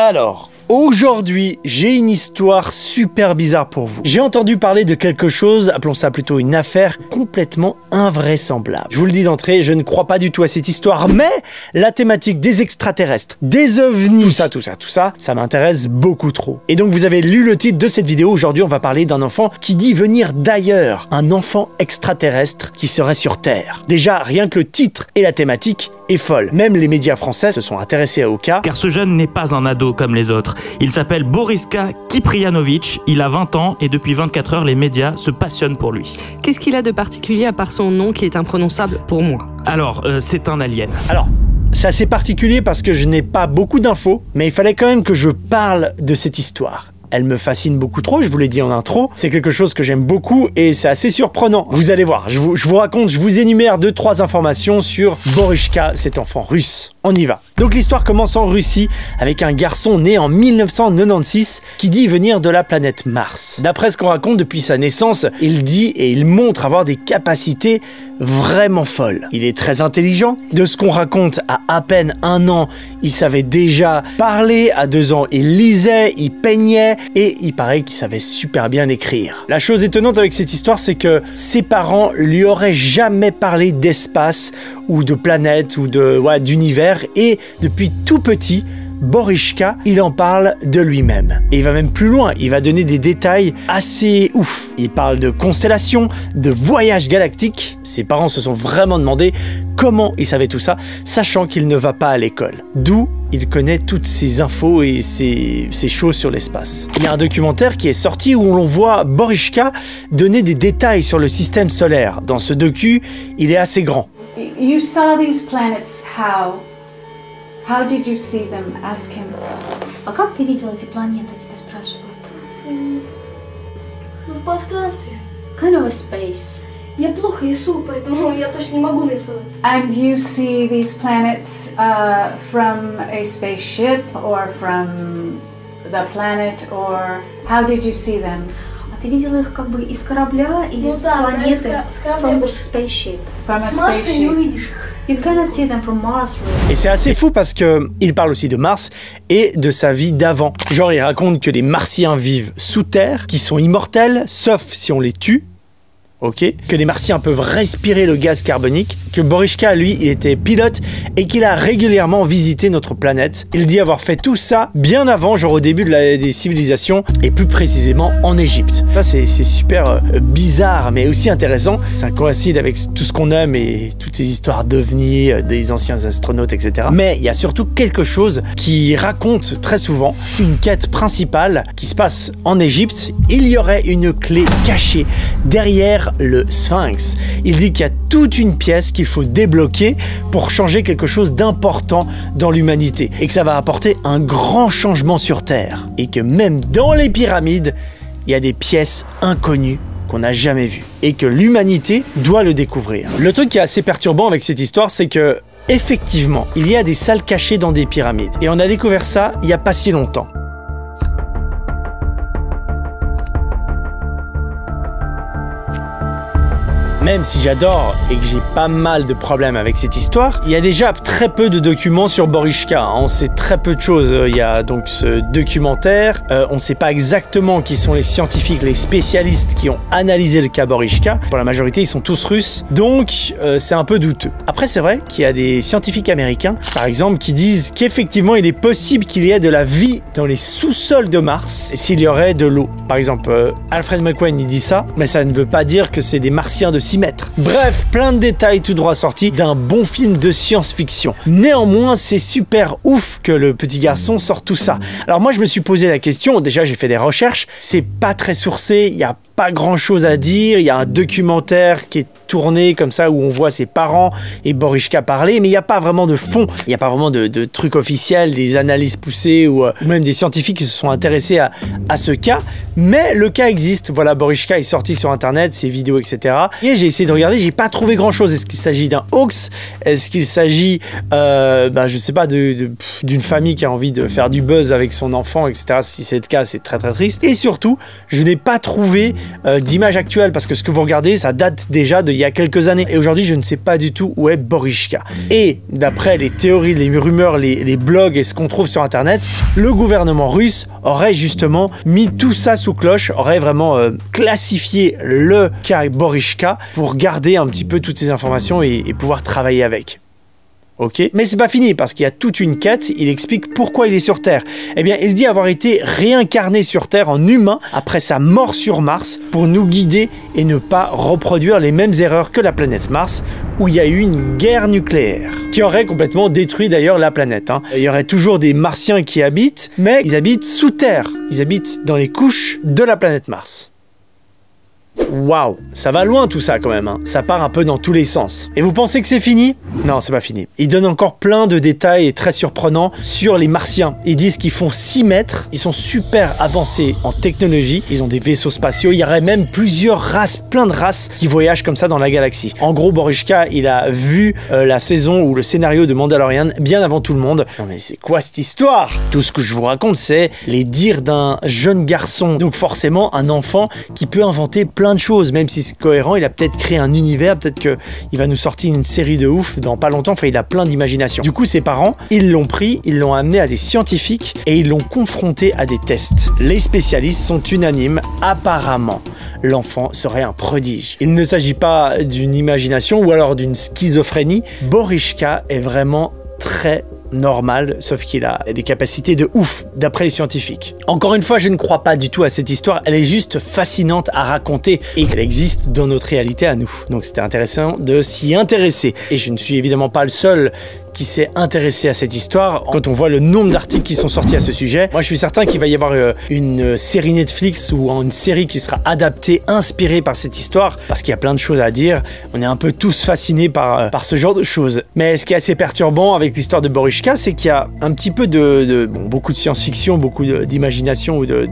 Alors, aujourd'hui, j'ai une histoire super bizarre pour vous. J'ai entendu parler de quelque chose, appelons ça plutôt une affaire, complètement invraisemblable. Je vous le dis d'entrée, je ne crois pas du tout à cette histoire, mais la thématique des extraterrestres, des ovnis, tout ça, ça m'intéresse beaucoup trop. Et donc vous avez lu le titre de cette vidéo, aujourd'hui on va parler d'un enfant qui dit venir d'ailleurs, un enfant extraterrestre qui serait sur Terre. Déjà, rien que le titre et la thématique est folle. Même les médias français se sont intéressés au cas. Car ce jeune n'est pas un ado comme les autres. Il s'appelle Boriska Kiprianovic, il a 20 ans et depuis 24 heures, les médias se passionnent pour lui. Qu'est-ce qu'il a de particulier à part son nom qui est imprononçable pour moi? Alors, c'est un alien. Alors, c'est assez particulier parce que je n'ai pas beaucoup d'infos, mais il fallait quand même que je parle de cette histoire. Elle me fascine beaucoup trop, je vous l'ai dit en intro, c'est quelque chose que j'aime beaucoup et c'est assez surprenant. Vous allez voir, je vous raconte, je vous énumère 2-3 informations sur Boriska, cet enfant russe. On y va. Donc l'histoire commence en Russie avec un garçon né en 1996 qui dit venir de la planète Mars. D'après ce qu'on raconte depuis sa naissance, il dit et il montre avoir des capacités vraiment folles. Il est très intelligent. De ce qu'on raconte, à peine 1 an, il savait déjà parler. À 2 ans, il lisait, il peignait et il paraît qu'il savait super bien écrire. La chose étonnante avec cette histoire, c'est que ses parents lui auraient jamais parlé d'espace ou de planète ou d'univers et depuis tout petit, Boriska, il en parle de lui-même. Et il va même plus loin, il va donner des détails assez ouf. Il parle de constellations, de voyages galactiques. Ses parents se sont vraiment demandé comment il savait tout ça, sachant qu'il ne va pas à l'école. D'où il connaît toutes ces infos et ces choses sur l'espace. Il y a un documentaire qui est sorti où l'on voit Boriska donner des détails sur le système solaire. Dans ce docu, il est assez grand. You saw these planets how? How did you see them? Ask him. А как ты видел эти планеты, тебя спрашивают? Ну, в пространстве. Kind of a space. Я плохо рисую, поэтому я точно не могу нарисовать. And you see these planets from a spaceship or from the planet, or how did you see them? А ты видела их как бы из корабля или с планеты? From the spaceship. From a С Марса не spaceship. увидишь их. You cannot see them from Mars, really. Et c'est assez fou parce que il parle aussi de Mars et de sa vie d'avant. Genre il raconte que les Martiens vivent sous terre, qu'ils sont immortels, sauf si on les tue. Ok, que les Martiens peuvent respirer le gaz carbonique, que Boriska, lui, il était pilote et qu'il a régulièrement visité notre planète. Il dit avoir fait tout ça bien avant, genre au début des civilisations, et plus précisément en Égypte. Ça, c'est super bizarre, mais aussi intéressant. Ça coïncide avec tout ce qu'on aime et toutes ces histoires d'ovnis, des anciens astronautes, etc. Mais il y a surtout quelque chose qui raconte très souvent une quête principale qui se passe en Égypte. Il y aurait une clé cachée derrière le Sphinx. Il dit qu'il y a toute une pièce qu'il faut débloquer pour changer quelque chose d'important dans l'humanité et que ça va apporter un grand changement sur Terre et que même dans les pyramides, il y a des pièces inconnues qu'on n'a jamais vues et que l'humanité doit le découvrir. Le truc qui est assez perturbant avec cette histoire, c'est que effectivement, il y a des salles cachées dans des pyramides et on a découvert ça il n'y a pas si longtemps. Même si j'adore et que j'ai pas mal de problèmes avec cette histoire, il y a déjà très peu de documents sur Boriska. On sait très peu de choses. Il y a donc ce documentaire. On ne sait pas exactement qui sont les scientifiques, les spécialistes qui ont analysé le cas Boriska. Pour la majorité, ils sont tous russes. Donc, c'est un peu douteux. Après, c'est vrai qu'il y a des scientifiques américains, par exemple, qui disent qu'effectivement, il est possible qu'il y ait de la vie dans les sous-sols de Mars s'il y aurait de l'eau. Par exemple, Alfred McQueen, il dit ça, mais ça ne veut pas dire que c'est des martiens de 6 mètres. Bref, plein de détails tout droit sortis d'un bon film de science-fiction. Néanmoins, c'est super ouf que le petit garçon sorte tout ça. Alors moi, je me suis posé la question, déjà j'ai fait des recherches, c'est pas très sourcé, il y a pas grand chose à dire, il y a un documentaire qui est tourné comme ça où on voit ses parents et Boriska parler, mais il n'y a pas vraiment de fond, il n'y a pas vraiment de trucs officiels, des analyses poussées ou même des scientifiques qui se sont intéressés à ce cas, mais le cas existe. Voilà, Boriska est sorti sur internet, ses vidéos, etc. Et j'ai essayé de regarder, j'ai pas trouvé grand chose. Est-ce qu'il s'agit d'un hoax? Est-ce qu'il s'agit, je sais pas, d'une famille qui a envie de faire du buzz avec son enfant, etc. Si c'est le cas, c'est très très triste. Et surtout, je n'ai pas trouvé d'image actuelle, parce que ce que vous regardez, ça date déjà d'il y a quelques années. Et aujourd'hui, je ne sais pas du tout où est Borishka. Et d'après les théories, les rumeurs, les blogs et ce qu'on trouve sur Internet, le gouvernement russe aurait justement mis tout ça sous cloche, aurait vraiment classifié le cas Borishka pour garder un petit peu toutes ces informations et pouvoir travailler avec. Ok, mais c'est pas fini parce qu'il y a toute une quête. Il explique pourquoi il est sur Terre. Eh bien, il dit avoir été réincarné sur Terre en humain après sa mort sur Mars pour nous guider et ne pas reproduire les mêmes erreurs que la planète Mars où il y a eu une guerre nucléaire qui aurait complètement détruit d'ailleurs la planète. Il y aurait toujours des Martiens qui habitent, mais ils habitent sous Terre. Ils habitent dans les couches de la planète Mars. Waouh, ça va loin tout ça quand même, hein. Ça part un peu dans tous les sens. Et vous pensez que c'est fini? Non, c'est pas fini. Ils donnent encore plein de détails très surprenants sur les Martiens. Ils disent qu'ils font 6 mètres, ils sont super avancés en technologie, ils ont des vaisseaux spatiaux, il y aurait même plusieurs races, plein de races qui voyagent comme ça dans la galaxie. En gros, Borishka, il a vu la saison ou le scénario de Mandalorian bien avant tout le monde. Non mais c'est quoi cette histoire? Tout ce que je vous raconte, c'est les dires d'un jeune garçon, donc forcément un enfant qui peut inventer plein de choses, même si c'est cohérent. Il a peut-être créé un univers, peut-être qu'il va nous sortir une série de ouf dans pas longtemps. Enfin, il a plein d'imagination. Du coup, ses parents, ils l'ont pris, ils l'ont amené à des scientifiques et ils l'ont confronté à des tests. Les spécialistes sont unanimes. Apparemment, l'enfant serait un prodige. Il ne s'agit pas d'une imagination ou alors d'une schizophrénie. Borishka est vraiment très normal, sauf qu'il a des capacités de ouf, d'après les scientifiques. Encore une fois, je ne crois pas du tout à cette histoire, elle est juste fascinante à raconter et elle existe dans notre réalité à nous. Donc c'était intéressant de s'y intéresser. Et je ne suis évidemment pas le seul qui s'est intéressé à cette histoire. Quand on voit le nombre d'articles qui sont sortis à ce sujet, moi je suis certain qu'il va y avoir une série Netflix ou une série qui sera adaptée, inspirée par cette histoire, parce qu'il y a plein de choses à dire. On est un peu tous fascinés par ce genre de choses. Mais ce qui est assez perturbant avec l'histoire de Borishka, c'est qu'il y a un petit peu beaucoup de science-fiction, beaucoup d'imagination ou de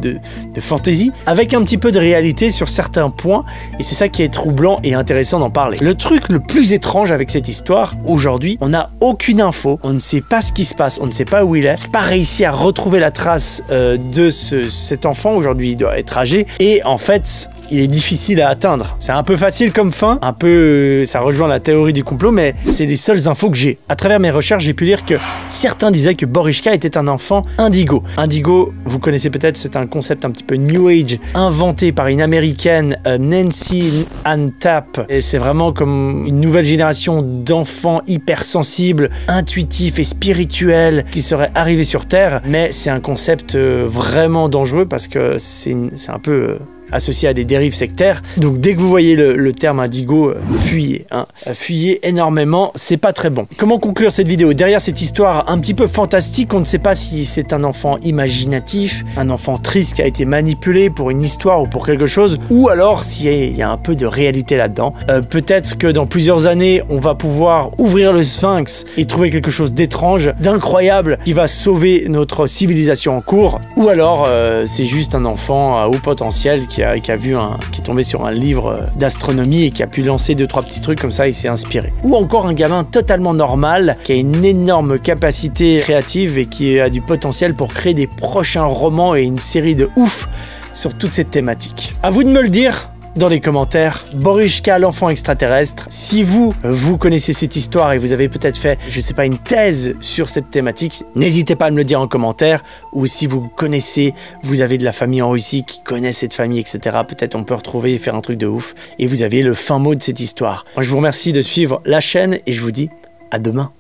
fantaisie, avec un petit peu de réalité sur certains points, et c'est ça qui est troublant et intéressant d'en parler. Le truc le plus étrange avec cette histoire, aujourd'hui, on n'a aucune info, on ne sait pas ce qui se passe, on ne sait pas où il est, pas réussi à retrouver la trace de cet enfant. Aujourd'hui il doit être âgé, et en fait il est difficile à atteindre. C'est un peu facile comme fin, un peu ça rejoint la théorie du complot, mais c'est les seules infos que j'ai. À travers mes recherches, j'ai pu lire que certains disaient que Borishka était un enfant indigo. Indigo, vous connaissez peut-être, c'est un concept un petit peu New Age, inventé par une américaine, Nancy Ann Tapp, et c'est vraiment comme une nouvelle génération d'enfants hypersensibles, intuitifs et spirituels qui seraient arrivés sur Terre, mais c'est un concept vraiment dangereux parce que c'est un peu associé à des dérives sectaires. Donc dès que vous voyez le terme indigo, fuyez. Fuyez énormément, c'est pas très bon. Comment conclure cette vidéo? Derrière cette histoire un petit peu fantastique, on ne sait pas si c'est un enfant imaginatif, un enfant triste qui a été manipulé pour une histoire ou pour quelque chose, ou alors s'il y a un peu de réalité là-dedans. Peut-être que dans plusieurs années, on va pouvoir ouvrir le Sphinx et trouver quelque chose d'étrange, d'incroyable, qui va sauver notre civilisation en cours, ou alors c'est juste un enfant à haut potentiel qui est tombé sur un livre d'astronomie et qui a pu lancer 2-3 petits trucs comme ça, il s'est inspiré. Ou encore un gamin totalement normal qui a une énorme capacité créative et qui a du potentiel pour créer des prochains romans et une série de ouf sur toute cette thématique. À vous de me le dire dans les commentaires. Borishka, l'enfant extraterrestre. Si vous connaissez cette histoire et vous avez peut-être fait, je sais pas, une thèse sur cette thématique, n'hésitez pas à me le dire en commentaire. Ou si vous connaissez, vous avez de la famille en Russie qui connaît cette famille, etc. Peut-être on peut retrouver et faire un truc de ouf. Et vous avez le fin mot de cette histoire. Moi, je vous remercie de suivre la chaîne et je vous dis à demain.